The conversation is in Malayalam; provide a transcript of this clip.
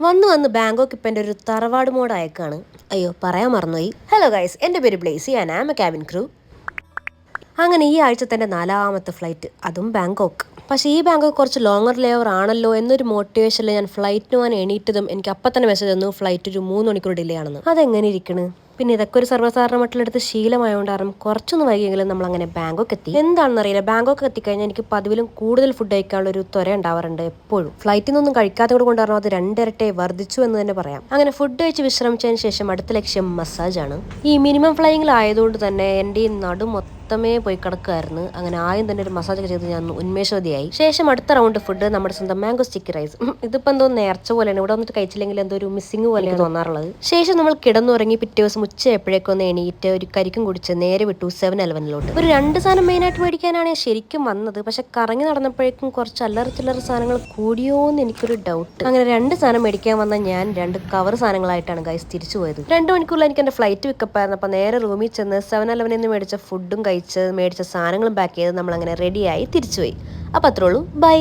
വന്ന് വന്ന് ബാങ്കോക്ക് ഇപ്പം എൻ്റെ ഒരു തറവാട് മോഡ് അയക്കാണ്. അയ്യോ പറയാൻ മറന്നുപോയി. ഹലോ ഗൈസ്, എൻ്റെ പേര് ബ്ലേസി, ഞാൻ ആം എ ക്യാബിൻ ക്രൂ. അങ്ങനെ ഈ ആഴ്ച തന്നെ 4ാമത്തെ ഫ്ലൈറ്റ്, അതും ബാങ്കോക്ക്. പക്ഷേ ഈ ബാങ്കോക്ക് കുറച്ച് ലോങ്ങർ ലേവർ ആണല്ലോ എന്നൊരു മോട്ടിവേഷനിൽ ഞാൻ ഫ്ലൈറ്റിന് പോകാൻ എണീറ്റതും എനിക്ക് അപ്പം തന്നെ മെസ്സേജ് തന്നു ഫ്ലൈറ്റ് ഒരു 3 മണിക്കൂർ ഡിലേ ആണെന്ന്. അതെങ്ങനെ ഇരിക്കണ്? പിന്നെ ഇതൊക്കെ ഒരു സർവ്വസാധാരണ മട്ടിലെടുത്ത് ശീലമായതുകൊണ്ടാണ് കുറച്ചൊന്ന് വൈകിയെങ്കിലും നമ്മൾ അങ്ങനെ ബാങ്കോക്ക് എത്തി. എന്താണെന്നറിയില്ല, ബാങ്കോക്ക് എത്തിക്കഴിഞ്ഞാൽ എനിക്ക് പതിവിലും കൂടുതൽ ഫുഡ് കഴിക്കാനുള്ള ഒരു ത്വര ഉണ്ടാവാറുണ്ട് എപ്പോഴും. ഫ്ലൈറ്റിൽ നിന്നൊന്നും കഴിക്കാത്തത് കൊണ്ട് കാരണം അത് 2 ഇരട്ടി വർദ്ധിച്ചു എന്ന് തന്നെ പറയാം. അങ്ങനെ ഫുഡ് കഴിച്ച് വിശ്രമിച്ചതിന് ശേഷം അടുത്ത ലക്ഷ്യം മസാജാണ്. ഈ മിനിമം ഫ്ലൈയിങ്ങിലായതുകൊണ്ട് തന്നെ എൻ്റെ ഈ നടു മൊത്തമേ പോയി കിടക്കുമായിരുന്നു. അങ്ങനെ ആദ്യം തന്നെ ഒരു മസാജ് ഒക്കെ ചെയ്ത് ഞാൻ ഉന്മേഷവതിയായി. ശേഷം അടുത്ത റൗണ്ട് ഫുഡ് നമ്മുടെ സ്വന്തം മാംഗോ സ്റ്റിക്കി റൈസ്. ഇതിപ്പോൾ എന്തോ നേർച്ച പോലെയാണ്, ഇവിടെ വന്നിട്ട് കഴിച്ചില്ലെങ്കിൽ എന്തോ ഒരു മിസ്സിങ് പോലെയാണ് തോന്നാറുള്ളത്. ശേഷം നമ്മൾ കിടന്നുറങ്ങി പിറ്റേ ദിവസം ഉച്ച എപ്പോഴേക്കും ഒന്ന് എണീറ്റ് ഒരു കരിക്കും കുടിച്ച് നേരെ വിട്ടു 7-Eleven-ലോട്ട്. ഒരു 2 സാധനം മെയിനായിട്ട് മേടിക്കാനാണ് ശരിക്കും വന്നത്. പക്ഷെ കറങ്ങി നടന്നപ്പോഴേക്കും കുറച്ച് അല്ലറ ചില്ലറ സാധനങ്ങൾ കൂടിയോ എന്ന് എനിക്കൊരു ഡൗട്ട്. അങ്ങനെ 2 സാധനം മേടിക്കാൻ വന്ന ഞാൻ 2 കവർ സാധനങ്ങളായിട്ടാണ് ഗൈസ് തിരിച്ചു പോയത്. 2 മണിക്കൂറിൽ എനിക്ക് എൻ്റെ ഫ്ലൈറ്റ് പിക്കപ്പായിരുന്നു. അപ്പോൾ നേരെ റൂമിൽ ചെന്ന് 7-Eleven-ൽ നിന്ന് മേടിച്ച ഫുഡും കഴിച്ച് മേടിച്ച സാധനങ്ങളും പാക്ക് ചെയ്ത് നമ്മളങ്ങനെ റെഡിയായി തിരിച്ചുപോയി. അപ്പോൾ അത്രേ ഉള്ളൂ, ബൈ.